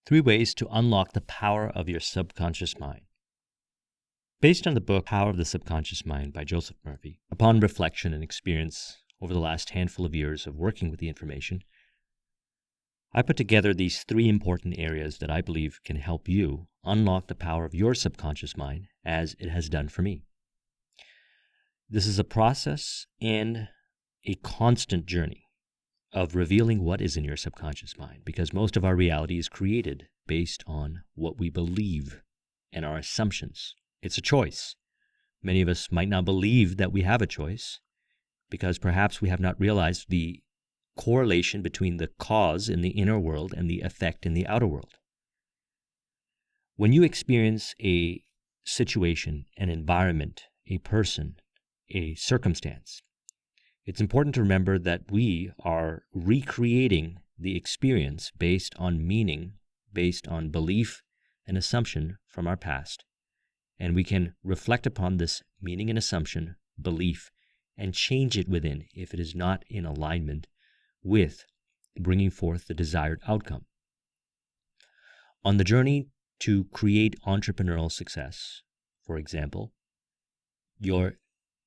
3 ways to unlock the power of your subconscious mind. Based on the book Power of the Subconscious Mind by Joseph Murphy, upon reflection and experience over the last handful of years of working with the information, I put together these 3 important areas that I believe can help you unlock the power of your subconscious mind as it has done for me. This is a process and a constant journey of revealing what is in your subconscious mind, because most of our reality is created based on what we believe and our assumptions. It's a choice. Many of us might not believe that we have a choice because perhaps we have not realized the correlation between the cause in the inner world and the effect in the outer world. When you experience a situation, an environment, a person, a circumstance, it's important to remember that we are recreating the experience based on meaning, based on belief and assumption from our past. And we can reflect upon this meaning and assumption, belief, and change it within if it is not in alignment with bringing forth the desired outcome. On the journey to create entrepreneurial success, for example, your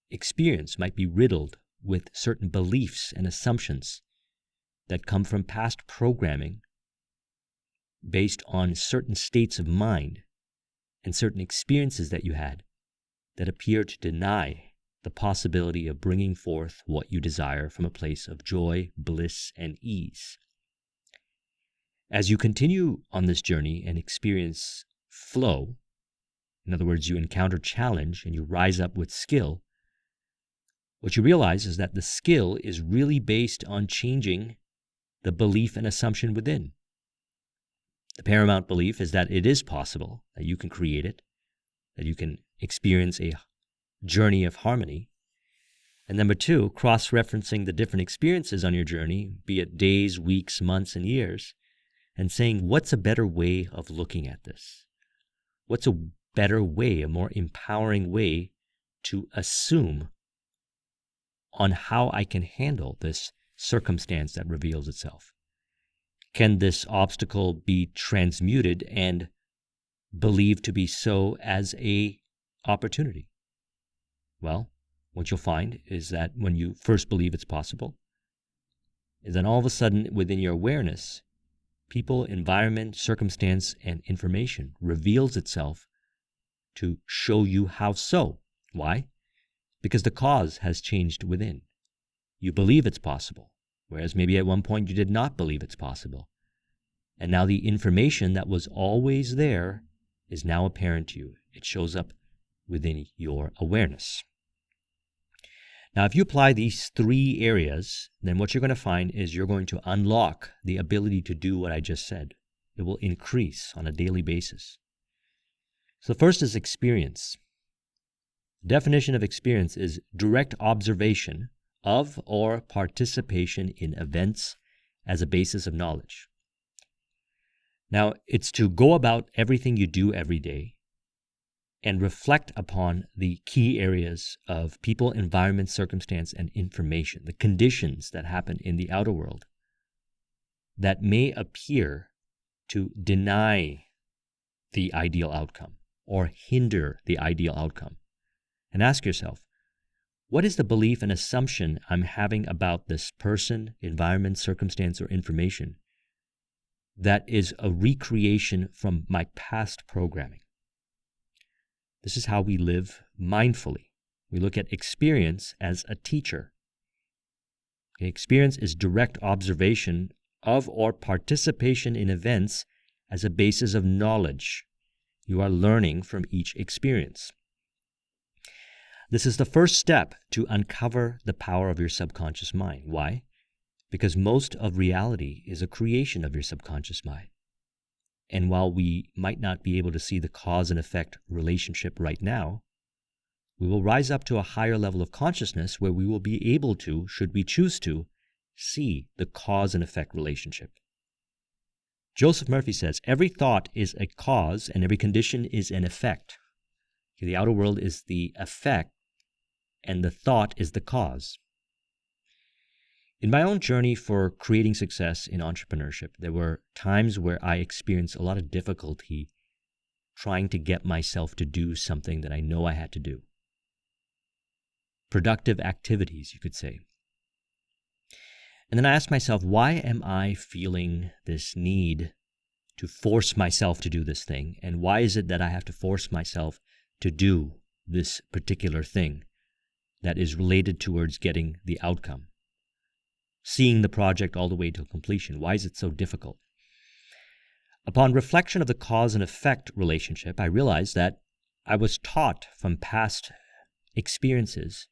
experience might be riddled with certain beliefs and assumptions that come from past programming based on certain states of mind and certain experiences that you had that appear to deny the possibility of bringing forth what you desire from a place of joy, bliss, and ease. As you continue on this journey and experience flow, in other words, you encounter challenge and you rise up with skill, what you realize is that the skill is really based on changing the belief and assumption within. The paramount belief is that it is possible, that you can create it, that you can experience a journey of harmony. And number 2, cross-referencing the different experiences on your journey, be it days, weeks, months, and years, and saying, what's a better way of looking at this? What's a better way, a more empowering way to assume on how I can handle this circumstance that reveals itself? Can this obstacle be transmuted and believed to be so as a opportunity? Well, what you'll find is that when you first believe it's possible, is then all of a sudden within your awareness, people, environment, circumstance, and information reveals itself to show you how so. Why? Because the cause has changed within. You believe it's possible, whereas maybe at one point you did not believe it's possible. And now the information that was always there is now apparent to you. It shows up within your awareness. Now, if you apply these 3 areas, then what you're going to find is you're going to unlock the ability to do what I just said. It will increase on a daily basis. So first is experience. The definition of experience is direct observation of or participation in events as a basis of knowledge. Now, it's to go about everything you do every day and reflect upon the key areas of people, environment, circumstance, and information, the conditions that happen in the outer world that may appear to deny the ideal outcome or hinder the ideal outcome. And ask yourself, what is the belief and assumption I'm having about this person, environment, circumstance, or information that is a recreation from my past programming? This is how we live mindfully. We look at experience as a teacher. Okay, experience is direct observation of or participation in events as a basis of knowledge. You are learning from each experience. This is the first step to uncover the power of your subconscious mind. Why? Because most of reality is a creation of your subconscious mind. And while we might not be able to see the cause and effect relationship right now, we will rise up to a higher level of consciousness where we will be able to, should we choose to, see the cause and effect relationship. Joseph Murphy says, every thought is a cause and every condition is an effect. The outer world is the effect and the thought is the cause. In my own journey for creating success in entrepreneurship, there were times where I experienced a lot of difficulty trying to get myself to do something that I know I had to do. Productive activities, you could say. And then I asked myself, why am I feeling this need to force myself to do this thing? And why is it that I have to force myself to do this particular thing that is related towards getting the outcome? Seeing the project all the way to completion. Why is it so difficult? Upon reflection of the cause and effect relationship, I realized that I was taught from past experiences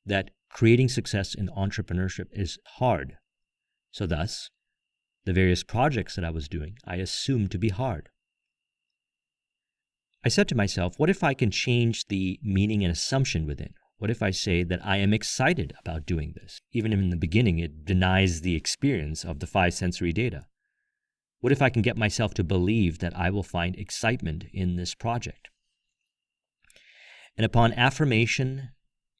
that creating success in entrepreneurship is hard. So thus, the various projects that I was doing, I assumed to be hard. I said to myself, what if I can change the meaning and assumption within? What if I say that I am excited about doing this? Even in the beginning, it denies the experience of the 5 sensory data. What if I can get myself to believe that I will find excitement in this project? And upon affirmation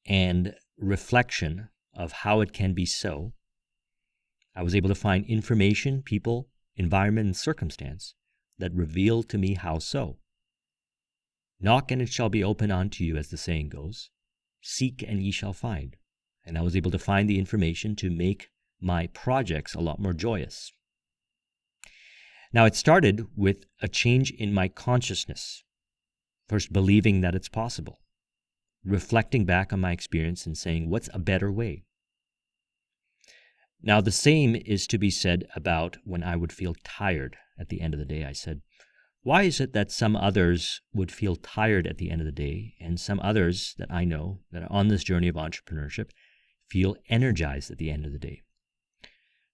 and reflection of how it can be so, I was able to find information, people, environment, and circumstance that revealed to me how so. Knock and it shall be opened unto you, as the saying goes. Seek and ye shall find. And I was able to find the information to make my projects a lot more joyous. Now, it started with a change in my consciousness. First, believing that it's possible. Reflecting back on my experience and saying, what's a better way? Now, the same is to be said about when I would feel tired at the end of the day. I said, why is it that some others would feel tired at the end of the day, and some others that I know that are on this journey of entrepreneurship feel energized at the end of the day?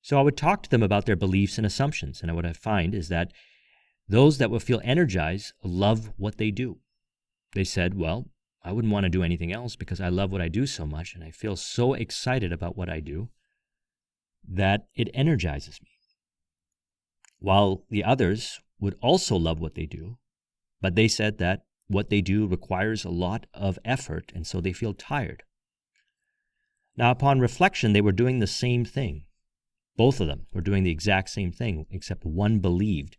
So I would talk to them about their beliefs and assumptions, and what I find is that those that will feel energized love what they do. They said, well, I wouldn't want to do anything else because I love what I do so much, and I feel so excited about what I do that it energizes me. While the others would also love what they do, but they said that what they do requires a lot of effort, and so they feel tired. Now, upon reflection, they were doing the same thing. Both of them were doing the exact same thing, except one believed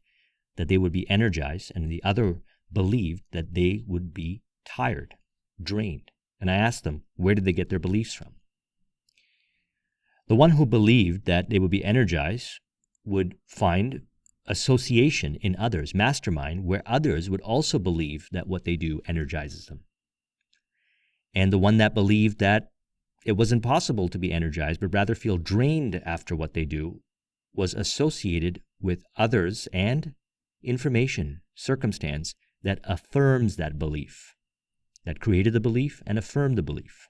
that they would be energized, and the other believed that they would be tired, drained. And I asked them, where did they get their beliefs from? The one who believed that they would be energized would find association in others, mastermind, where others would also believe that what they do energizes them. And the one that believed that it wasn't possible to be energized, but rather feel drained after what they do, was associated with others and information, circumstance that affirms that belief, that created the belief and affirmed the belief.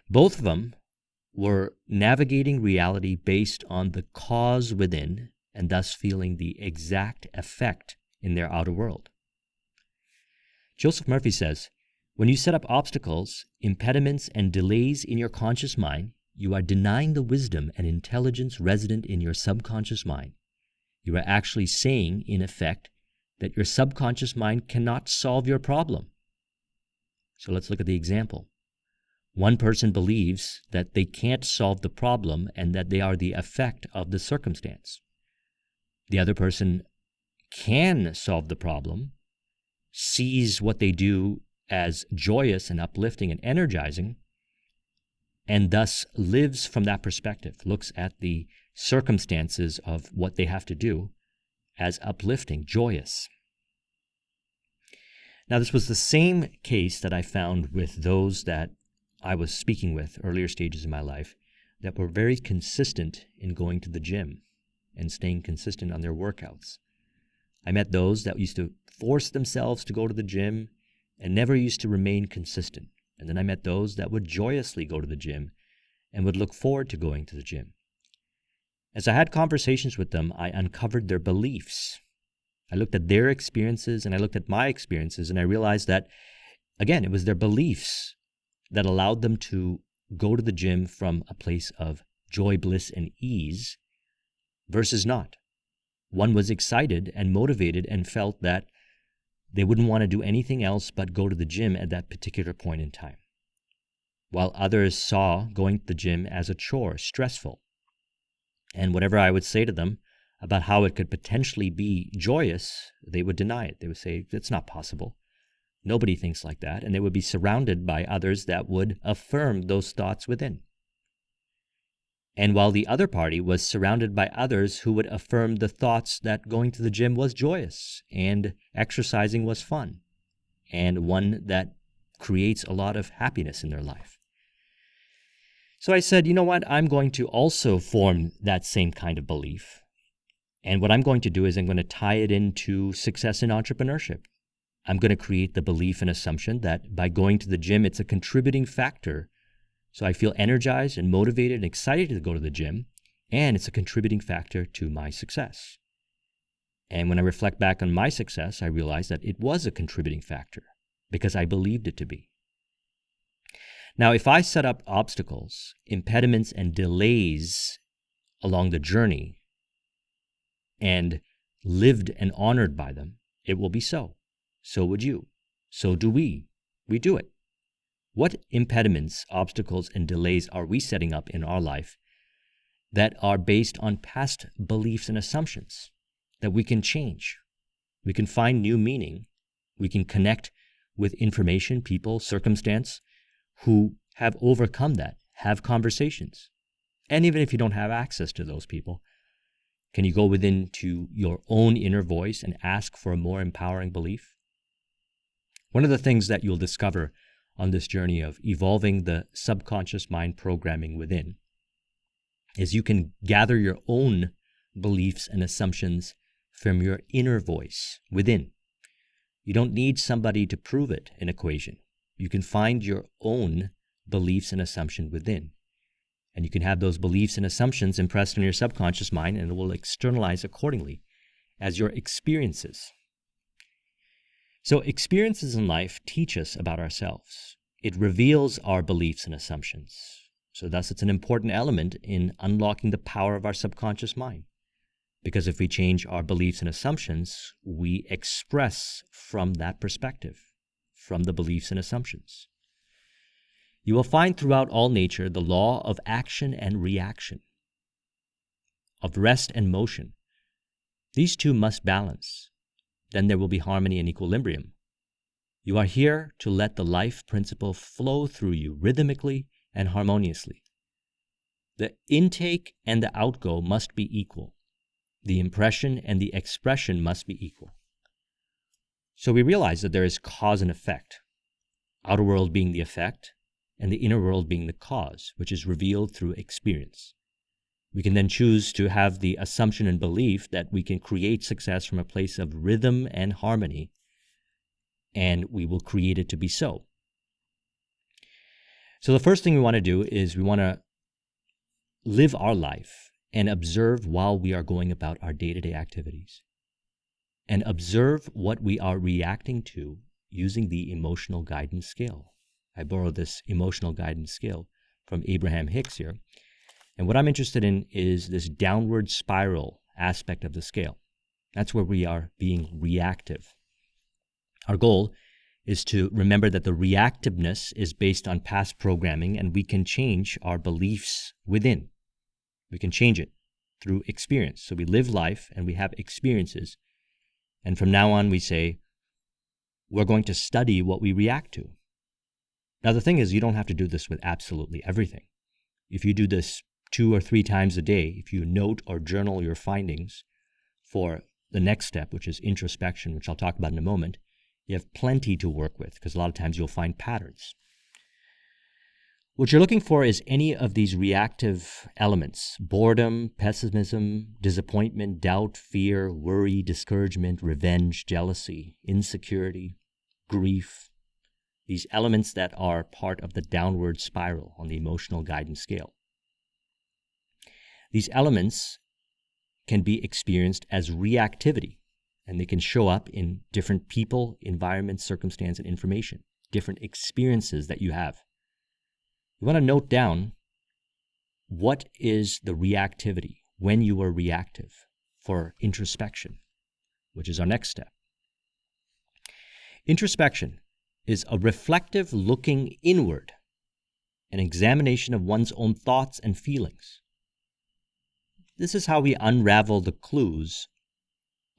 Both of them were navigating reality based on the cause within and thus feeling the exact effect in their outer world. Joseph Murphy says, when you set up obstacles, impediments, and delays in your conscious mind, you are denying the wisdom and intelligence resident in your subconscious mind. You are actually saying, in effect, that your subconscious mind cannot solve your problem. So let's look at the example. One person believes that they can't solve the problem and that they are the effect of the circumstance. The other person can solve the problem, sees what they do as joyous and uplifting and energizing, and thus lives from that perspective, looks at the circumstances of what they have to do as uplifting, joyous. Now, this was the same case that I found with those that I was speaking with earlier stages in my life that were very consistent in going to the gym and staying consistent on their workouts. I met those that used to force themselves to go to the gym and never used to remain consistent. And then I met those that would joyously go to the gym and would look forward to going to the gym. As I had conversations with them, I uncovered their beliefs. I looked at their experiences and I looked at my experiences, and I realized that, again, it was their beliefs that allowed them to go to the gym from a place of joy, bliss, and ease versus not. One was excited and motivated and felt that they wouldn't want to do anything else but go to the gym at that particular point in time. while others saw going to the gym as a chore, stressful. And whatever I would say to them about how it could potentially be joyous, they would deny it. They would say, it's not possible. Nobody thinks like that. And they would be surrounded by others that would affirm those thoughts within. And while the other party was surrounded by others who would affirm the thoughts that going to the gym was joyous and exercising was fun and one that creates a lot of happiness in their life. So I said, you know what? I'm going to also form that same kind of belief. And what I'm going to do is I'm going to tie it into success in entrepreneurship. I'm going to create the belief and assumption that by going to the gym, it's a contributing factor. So I feel energized and motivated and excited to go to the gym, and it's a contributing factor to my success. And when I reflect back on my success, I realize that it was a contributing factor because I believed it to be. Now, if I set up obstacles, impediments, and delays along the journey and lived and honored by them, it will be so. So would you. So do we. We do it. What impediments, obstacles, and delays are we setting up in our life that are based on past beliefs and assumptions that we can change? We can find new meaning. We can connect with information, people, circumstance who have overcome that, have conversations. And even if you don't have access to those people, can you go within to your own inner voice and ask for a more empowering belief? One of the things that you'll discover on this journey of evolving the subconscious mind programming within is you can gather your own beliefs and assumptions from your inner voice within. You don't need somebody to prove it, an equation. You can find your own beliefs and assumption within. And you can have those beliefs and assumptions impressed on your subconscious mind, and it will externalize accordingly as your experiences. So experiences in life teach us about ourselves. It reveals our beliefs and assumptions. So thus it's an important element in unlocking the power of our subconscious mind. Because if we change our beliefs and assumptions, we express from that perspective, from the beliefs and assumptions. You will find throughout all nature the law of action and reaction, of rest and motion. These two must balance. Then there will be harmony and equilibrium. You are here to let the life principle flow through you rhythmically and harmoniously. The intake and the outgo must be equal. The impression and the expression must be equal. So we realize that there is cause and effect, outer world being the effect, and the inner world being the cause, which is revealed through experience. We can then choose to have the assumption and belief that we can create success from a place of rhythm and harmony, and we will create it to be so. So the first thing we want to do is we want to live our life and observe while we are going about our day-to-day activities, and observe what we are reacting to using the emotional guidance scale. I borrowed this emotional guidance scale from Abraham Hicks here. And what I'm interested in is this downward spiral aspect of the scale. That's where we are being reactive. Our goal is to remember that the reactiveness is based on past programming, and we can change our beliefs within. We can change it through experience. So we live life and we have experiences. And from now on, we say, we're going to study what we react to. Now, the thing is, you don't have to do this with absolutely everything. If you do this 2 or 3 times a day, if you note or journal your findings for the next step, which is introspection, which I'll talk about in a moment, you have plenty to work with because a lot of times you'll find patterns. What you're looking for is any of these reactive elements: boredom, pessimism, disappointment, doubt, fear, worry, discouragement, revenge, jealousy, insecurity, grief. These elements that are part of the downward spiral on the emotional guidance scale. These elements can be experienced as reactivity, and they can show up in different people, environments, circumstance, and information, different experiences that you have. You want to note down what is the reactivity when you are reactive for introspection, which is our next step. Introspection is a reflective looking inward an examination of one's own thoughts and feelings. This is how we unravel the clues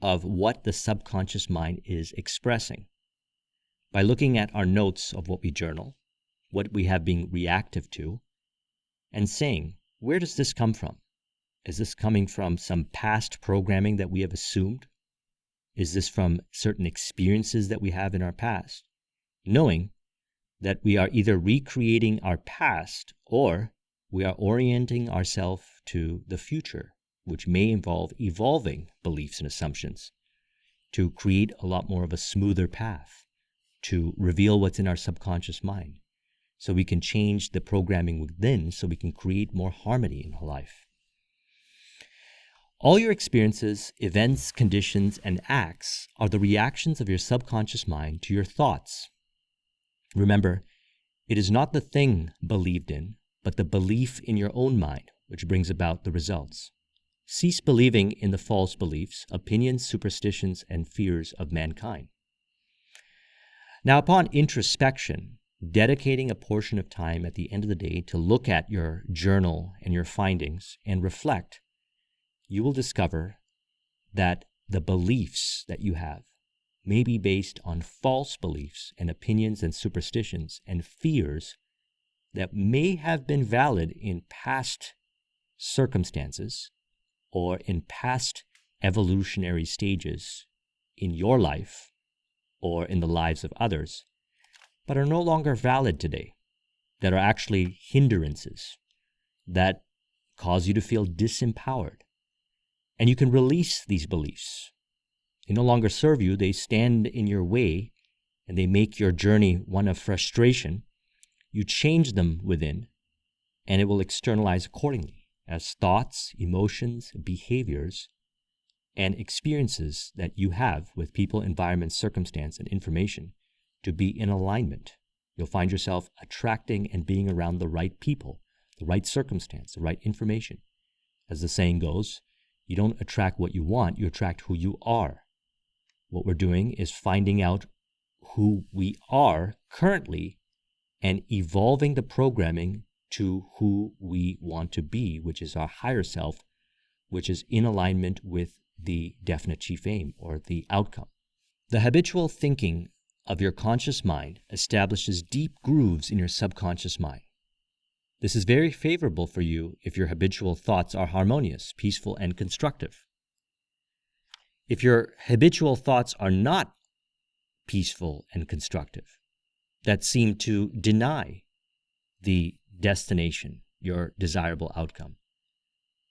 of what the subconscious mind is expressing. By looking at our notes of what we journal, what we have been reactive to, and saying, where does this come from? Is this coming from some past programming that we have assumed? Is this from certain experiences that we have in our past? Knowing that we are either recreating our past or we are orienting ourselves to the future, which may involve evolving beliefs and assumptions to create a lot more of a smoother path, to reveal what's in our subconscious mind, so we can change the programming within, so we can create more harmony in our life. All your experiences, events, conditions, and acts are the reactions of your subconscious mind to your thoughts. Remember, it is not the thing believed in, but the belief in your own mind, which brings about the results. Cease believing in the false beliefs, opinions, superstitions, and fears of mankind. Now, upon introspection, dedicating a portion of time at the end of the day to look at your journal and your findings and reflect, you will discover that the beliefs that you have may be based on false beliefs and opinions and superstitions and fears that may have been valid in past circumstances or in past evolutionary stages in your life or in the lives of others, but are no longer valid today, that are actually hindrances that cause you to feel disempowered. And you can release these beliefs. They no longer serve you, they stand in your way, and they make your journey one of frustration. You change them within, and it will externalize accordingly as thoughts, emotions, behaviors, and experiences that you have with people, environment, circumstance, and information to be in alignment. You'll find yourself attracting and being around the right people, the right circumstance, the right information. As the saying goes, you don't attract what you want, you attract who you are. What we're doing is finding out who we are currently and evolving the programming to who we want to be, which is our higher self, which is in alignment with the definite chief aim or the outcome. The habitual thinking of your conscious mind establishes deep grooves in your subconscious mind. This is very favorable for you if your habitual thoughts are harmonious, peaceful, and constructive. If your habitual thoughts are not peaceful and constructive, that seem to deny the destination, your desirable outcome,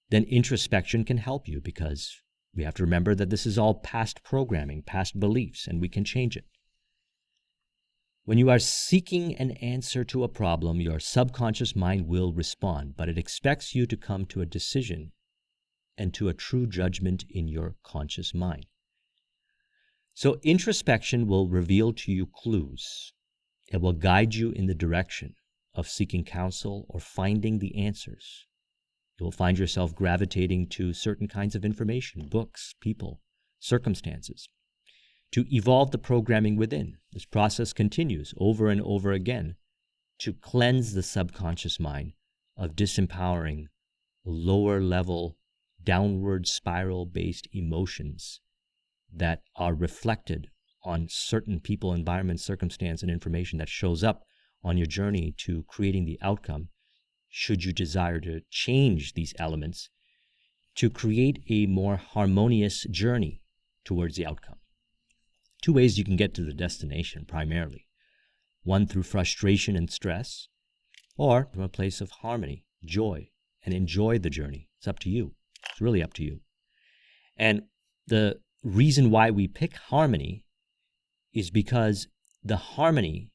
then introspection can help you, because we have to remember that this is all past programming, past beliefs, and we can change it. When you are seeking an answer to a problem, your subconscious mind will respond, but it expects you to come to a decision and to a true judgment in your conscious mind. So introspection will reveal to you clues. It will guide you in the direction of seeking counsel or finding the answers. You will find yourself gravitating to certain kinds of information, books, people, circumstances, to evolve the programming within. This process continues over and over again to cleanse the subconscious mind of disempowering, lower-level, downward spiral-based emotions that are reflected on certain people, environment, circumstance, and information that shows up on your journey to creating the outcome, should you desire to change these elements to create a more harmonious journey towards the outcome. Two ways you can get to the destination primarily. One through frustration and stress, or from a place of harmony, joy, and enjoy the journey. It's up to you. It's really up to you. And the reason why we pick harmony is because the harmony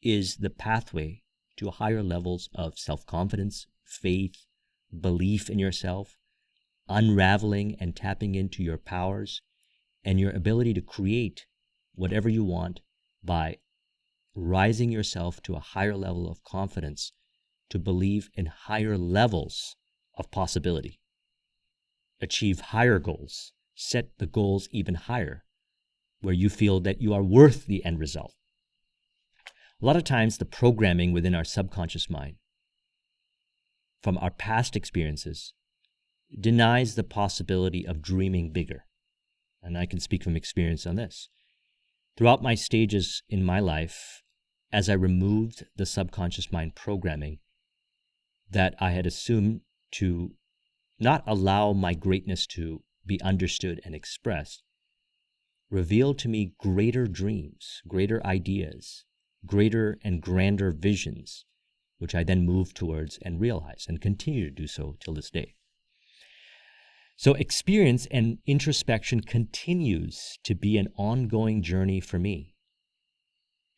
is the pathway to higher levels of self-confidence, faith, belief in yourself, unraveling and tapping into your powers, and your ability to create whatever you want by rising yourself to a higher level of confidence to believe in higher levels of possibility. Achieve higher goals. Set the goals even higher, where you feel that you are worth the end result. A lot of times the programming within our subconscious mind from our past experiences denies the possibility of dreaming bigger. And I can speak from experience on this. Throughout my stages in my life, as I removed the subconscious mind programming that I had assumed to not allow my greatness to be understood and expressed, revealed to me greater dreams, greater ideas, greater and grander visions, which I then moved towards and realized and continue to do so till this day. So experience and introspection continues to be an ongoing journey for me.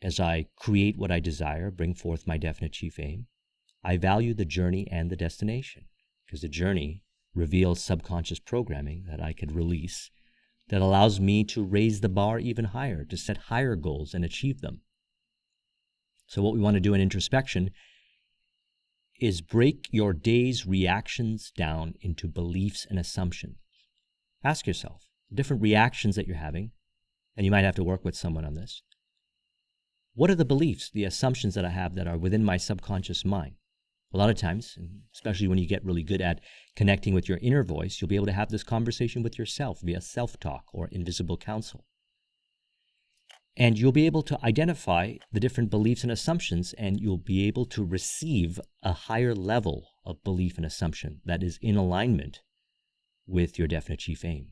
As I create what I desire, bring forth my definite chief aim, I value the journey and the destination, because the journey reveals subconscious programming that I could release that allows me to raise the bar even higher, to set higher goals and achieve them. So what we want to do in introspection is break your day's reactions down into beliefs and assumptions. Ask yourself the different reactions that you're having, and you might have to work with someone on this. What are the beliefs, the assumptions that I have that are within my subconscious mind? A lot of times, especially when you get really good at connecting with your inner voice, you'll be able to have this conversation with yourself via self-talk or invisible counsel. And you'll be able to identify the different beliefs and assumptions, and you'll be able to receive a higher level of belief and assumption that is in alignment with your definite chief aim,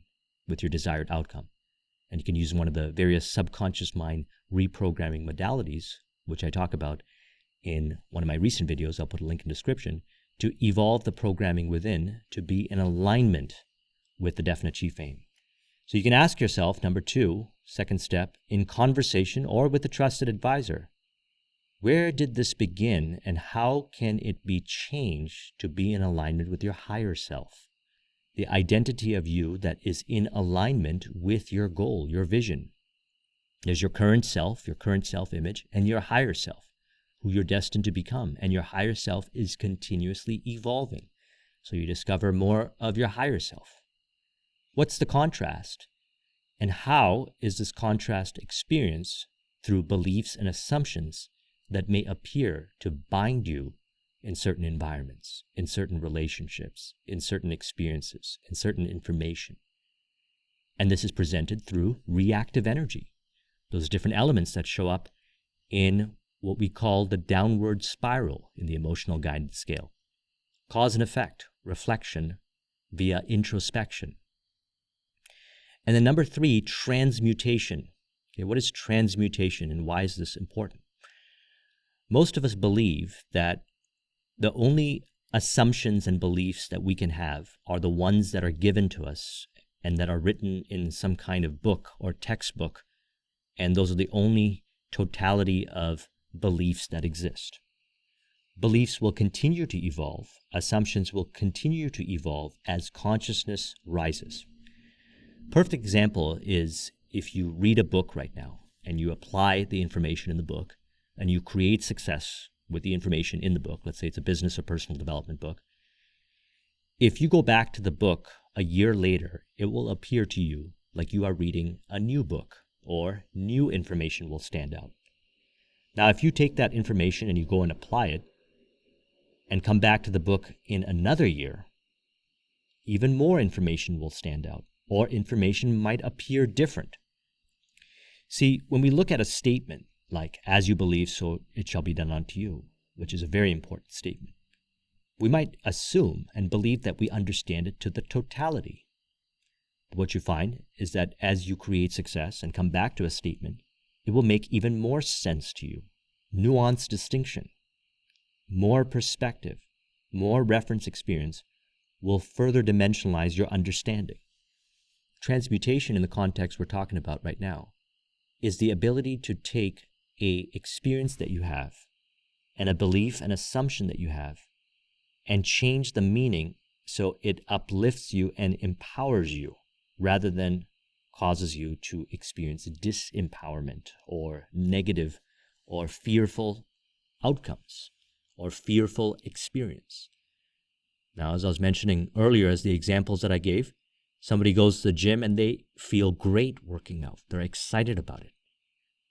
with your desired outcome. And you can use one of the various subconscious mind reprogramming modalities, which I talk about in one of my recent videos. I'll put a link in the description, to evolve the programming within to be in alignment with the definite chief aim. So you can ask yourself, number 2, second step, in conversation or with a trusted advisor, where did this begin and how can it be changed to be in alignment with your higher self? The identity of you that is in alignment with your goal, your vision. There's your current self-image, and your higher self, who you're destined to become. And your higher self is continuously evolving. So you discover more of your higher self. What's the contrast? And how is this contrast experienced through beliefs and assumptions that may appear to bind you in certain environments, in certain relationships, in certain experiences, in certain information? And this is presented through reactive energy, those different elements that show up in what we call the downward spiral in the emotional guidance scale. Cause and effect, reflection via introspection. And then number 3, transmutation. Okay, what is transmutation and why is this important? Most of us believe that the only assumptions and beliefs that we can have are the ones that are given to us and that are written in some kind of book or textbook, and those are the only totality of beliefs that exist. Beliefs will continue to evolve. Assumptions will continue to evolve as consciousness rises. Perfect example is if you read a book right now and you apply the information in the book and you create success with the information in the book. Let's say it's a business or personal development book. If you go back to the book a year later, it will appear to you like you are reading a new book, or new information will stand out. Now, if you take that information and you go and apply it and come back to the book in another year, even more information will stand out, or information might appear different. See, when we look at a statement like, as you believe, so it shall be done unto you, which is a very important statement, we might assume and believe that we understand it to the totality. But what you find is that as you create success and come back to a statement, it will make even more sense to you. Nuanced distinction, more perspective, more reference experience will further dimensionalize your understanding. Transmutation in the context we're talking about right now is the ability to take an experience that you have and a belief and assumption that you have and change the meaning so it uplifts you and empowers you rather than causes you to experience disempowerment or negative or fearful outcomes or fearful experience. Now, as I was mentioning earlier, as the examples that I gave, somebody goes to the gym and they feel great working out. They're excited about it.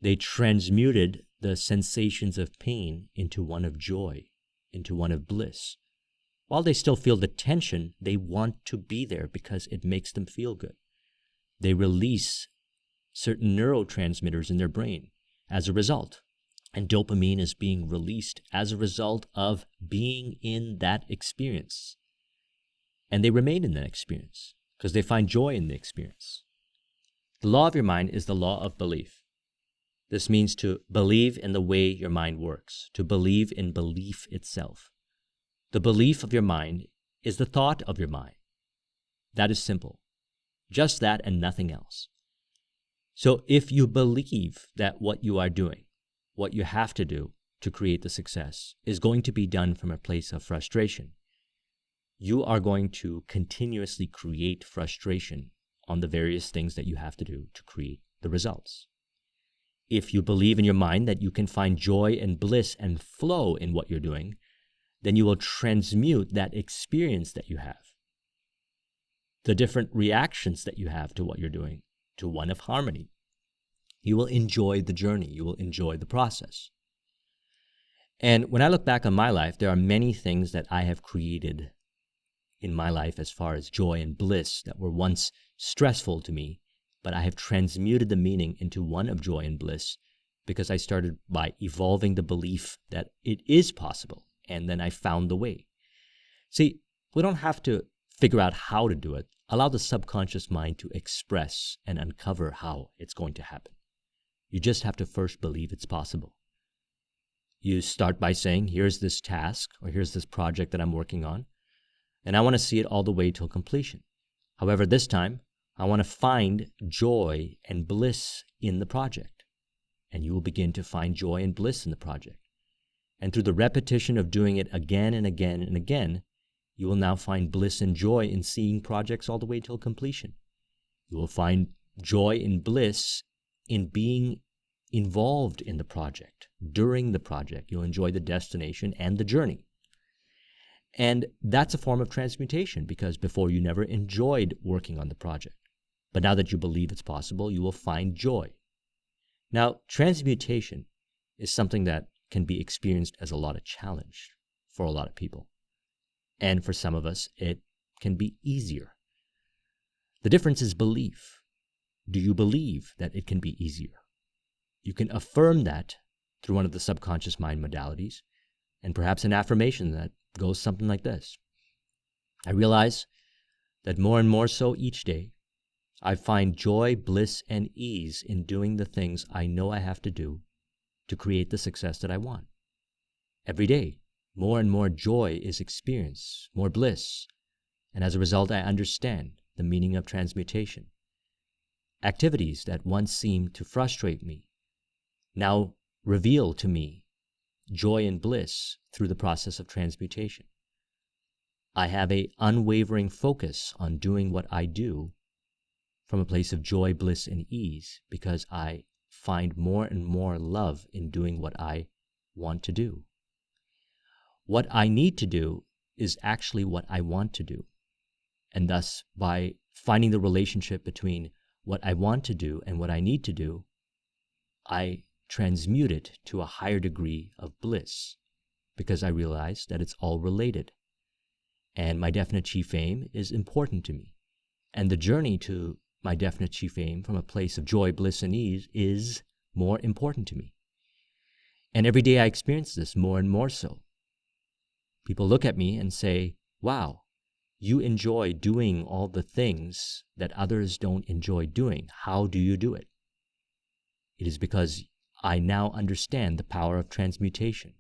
They transmuted the sensations of pain into one of joy, into one of bliss. While they still feel the tension, they want to be there because it makes them feel good. They release certain neurotransmitters in their brain as a result. And dopamine is being released as a result of being in that experience. And they remain in that experience because they find joy in the experience. The law of your mind is the law of belief. This means to believe in the way your mind works, to believe in belief itself. The belief of your mind is the thought of your mind. That is simple. Just that and nothing else. So if you believe that what you are doing, what you have to do to create the success, is going to be done from a place of frustration, you are going to continuously create frustration on the various things that you have to do to create the results. If you believe in your mind that you can find joy and bliss and flow in what you're doing, then you will transmute that experience that you have, the different reactions that you have to what you're doing, to one of harmony. You will enjoy the journey. You will enjoy the process. And when I look back on my life, there are many things that I have created in my life as far as joy and bliss that were once stressful to me, but I have transmuted the meaning into one of joy and bliss because I started by evolving the belief that it is possible, and then I found the way. See, we don't have to figure out how to do it. Allow the subconscious mind to express and uncover how it's going to happen. You just have to first believe it's possible. You start by saying, here's this task, or here's this project that I'm working on, and I want to see it all the way till completion. However, this time, I want to find joy and bliss in the project. And you will begin to find joy and bliss in the project. And through the repetition of doing it again and again and again, you will now find bliss and joy in seeing projects all the way till completion. You will find joy and bliss in being involved in the project. During the project, you'll enjoy the destination and the journey. And that's a form of transmutation because before you never enjoyed working on the project. But now that you believe it's possible, you will find joy. Now, transmutation is something that can be experienced as a lot of challenge for a lot of people. And for some of us, it can be easier. The difference is belief. Do you believe that it can be easier? You can affirm that through one of the subconscious mind modalities, and perhaps an affirmation that goes something like this. I realize that more and more so each day, I find joy, bliss, and ease in doing the things I know I have to do to create the success that I want. Every day, more and more joy is experienced, more bliss, and as a result, I understand the meaning of transmutation. Activities that once seemed to frustrate me now reveal to me joy and bliss through the process of transmutation. I have an unwavering focus on doing what I do from a place of joy, bliss, and ease because I find more and more love in doing what I want to do. What I need to do is actually what I want to do. And thus, by finding the relationship between what I want to do and what I need to do, I transmute it to a higher degree of bliss because I realize that it's all related. And my definite chief aim is important to me. And the journey to my definite chief aim from a place of joy, bliss, and ease is more important to me. And every day I experience this more and more so. People look at me and say, wow, you enjoy doing all the things that others don't enjoy doing. How do you do it? It is because I now understand the power of transmutation,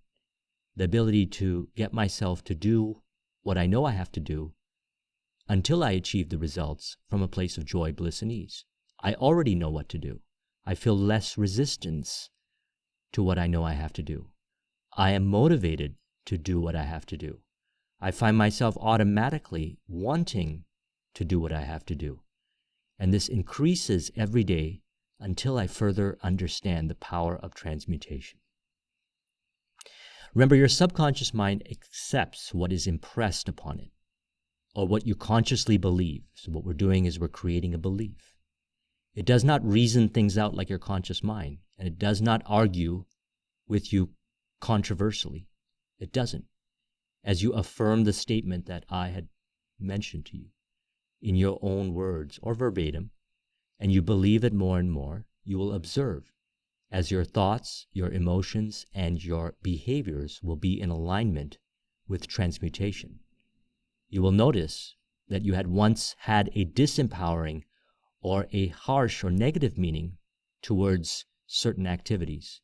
the ability to get myself to do what I know I have to do until I achieve the results from a place of joy, bliss, and ease. I already know what to do. I feel less resistance to what I know I have to do. I am motivated to do what I have to do. I find myself automatically wanting to do what I have to do. And this increases every day until I further understand the power of transmutation. Remember, your subconscious mind accepts what is impressed upon it, or what you consciously believe. So what we're doing is we're creating a belief. It does not reason things out like your conscious mind, and it does not argue with you controversially. It doesn't. As you affirm the statement that I had mentioned to you in your own words or verbatim, and you believe it more and more, you will observe as your thoughts, your emotions, and your behaviors will be in alignment with transmutation. You will notice that you had once had a disempowering or a harsh or negative meaning towards certain activities,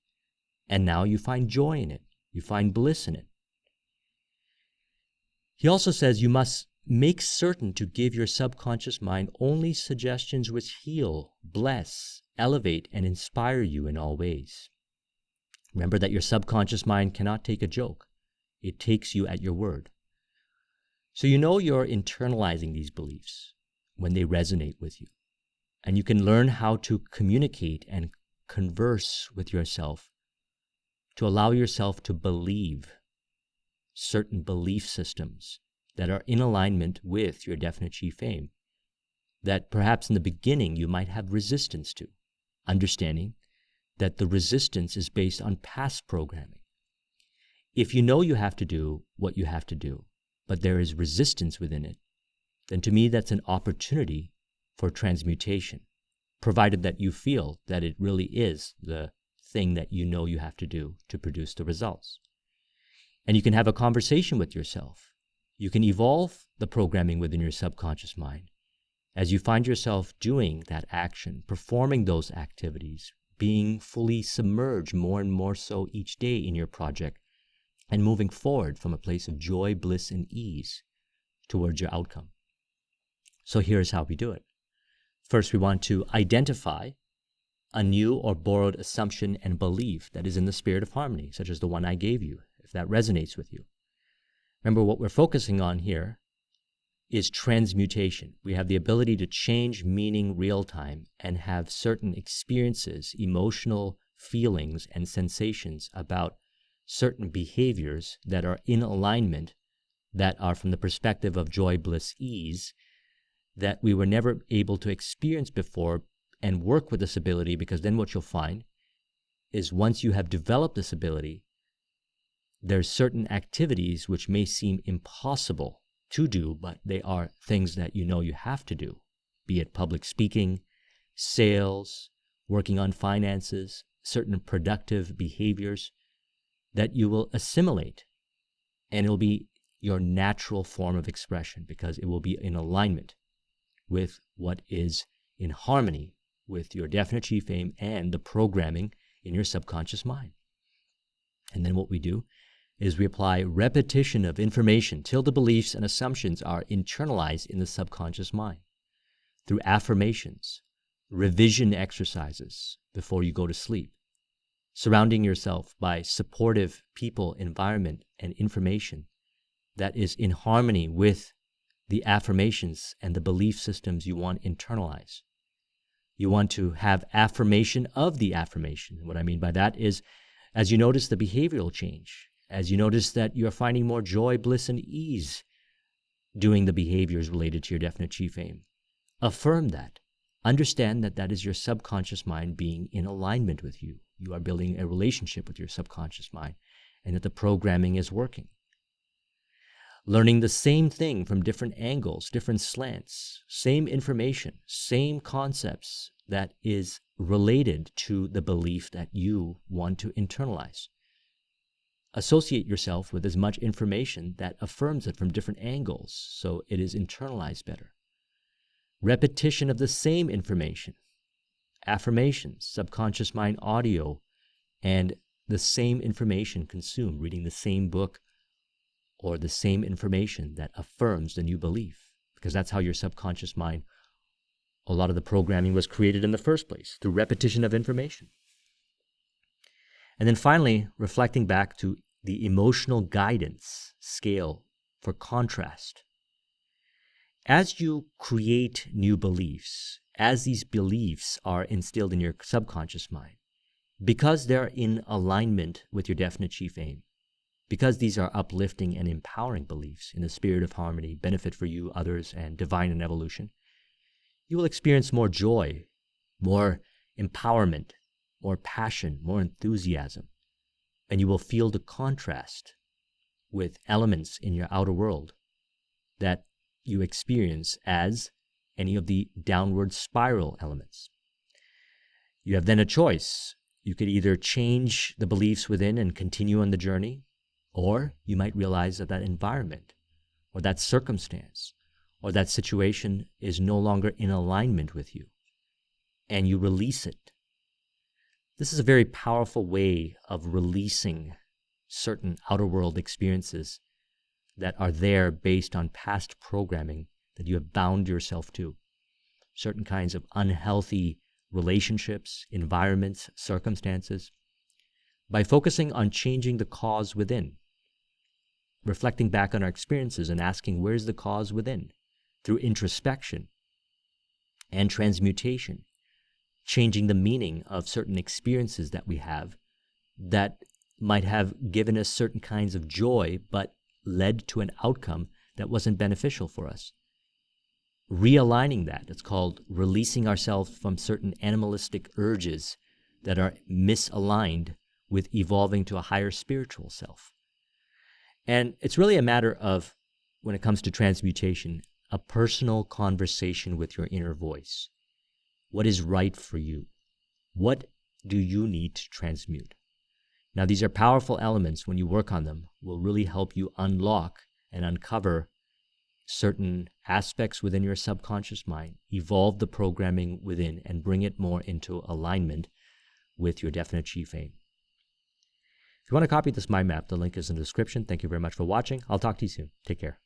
and now you find joy in it. You find bliss in it. He also says you must make certain to give your subconscious mind only suggestions which heal, bless, elevate, and inspire you in all ways. Remember that your subconscious mind cannot take a joke. It takes you at your word. So you know you're internalizing these beliefs when they resonate with you. And you can learn how to communicate and converse with yourself to allow yourself to believe certain belief systems that are in alignment with your definite chief aim, that perhaps in the beginning you might have resistance to, understanding that the resistance is based on past programming. If you know you have to do what you have to do, but there is resistance within it, then to me that's an opportunity for transmutation, provided that you feel that it really is the thing that you know you have to do to produce the results. And you can have a conversation with yourself. You can evolve the programming within your subconscious mind as you find yourself doing that action, performing those activities, being fully submerged more and more so each day in your project, and moving forward from a place of joy, bliss, and ease towards your outcome. So here's how we do it. First, we want to identify a new or borrowed assumption and belief that is in the spirit of harmony, such as the one I gave you, if that resonates with you. Remember, what we're focusing on here is transmutation. We have the ability to change meaning real time and have certain experiences, emotional feelings, and sensations about certain behaviors that are in alignment, that are from the perspective of joy, bliss, ease, that we were never able to experience before, and work with this ability, because then what you'll find is once you have developed this ability, there's certain activities which may seem impossible to do, but they are things that you know you have to do, be it public speaking, sales, working on finances, certain productive behaviors that you will assimilate, and it will be your natural form of expression because it will be in alignment with what is in harmony with your definite chief aim and the programming in your subconscious mind. And then what we do is we apply repetition of information till the beliefs and assumptions are internalized in the subconscious mind through affirmations, revision exercises before you go to sleep, surrounding yourself by supportive people, environment, and information that is in harmony with the affirmations and the belief systems you want internalized. You want to have affirmation of the affirmation. What I mean by that is, as you notice the behavioral change, as you notice that you're finding more joy, bliss, and ease doing the behaviors related to your definite chief aim, affirm that. Understand that that is your subconscious mind being in alignment with you. You are building a relationship with your subconscious mind, and that the programming is working. Learning the same thing from different angles, different slants, same information, same concepts that is related to the belief that you want to internalize. Associate yourself with as much information that affirms it from different angles so it is internalized better. Repetition of the same information, affirmations, subconscious mind audio, and the same information consumed, reading the same book or the same information that affirms the new belief, because that's how your subconscious mind, a lot of the programming was created in the first place, through repetition of information. And then finally, reflecting back to the emotional guidance scale for contrast. As you create new beliefs, as these beliefs are instilled in your subconscious mind, because they're in alignment with your definite chief aim, because these are uplifting and empowering beliefs in the spirit of harmony, benefit for you, others, and divine and evolution, you will experience more joy, more empowerment, more passion, more enthusiasm. and you will feel the contrast with elements in your outer world that you experience as any of the downward spiral elements. You have then a choice. You could either change the beliefs within and continue on the journey, or you might realize that that environment or that circumstance or that situation is no longer in alignment with you, and you release it. This is a very powerful way of releasing certain outer world experiences that are there based on past programming that you have bound yourself to. Certain kinds of unhealthy relationships, environments, circumstances. By focusing on changing the cause within, reflecting back on our experiences and asking, where's the cause within? Through introspection and transmutation, changing the meaning of certain experiences that we have that might have given us certain kinds of joy, but led to an outcome that wasn't beneficial for us. Realigning that, it's called releasing ourselves from certain animalistic urges that are misaligned with evolving to a higher spiritual self. And it's really a matter of, when it comes to transmutation, a personal conversation with your inner voice. What is right for you? What do you need to transmute? Now, these are powerful elements. When you work on them, will really help you unlock and uncover certain aspects within your subconscious mind, evolve the programming within, and bring it more into alignment with your definite chief aim. If you want to copy this mind map, the link is in the description. Thank you very much for watching. I'll talk to you soon. Take care.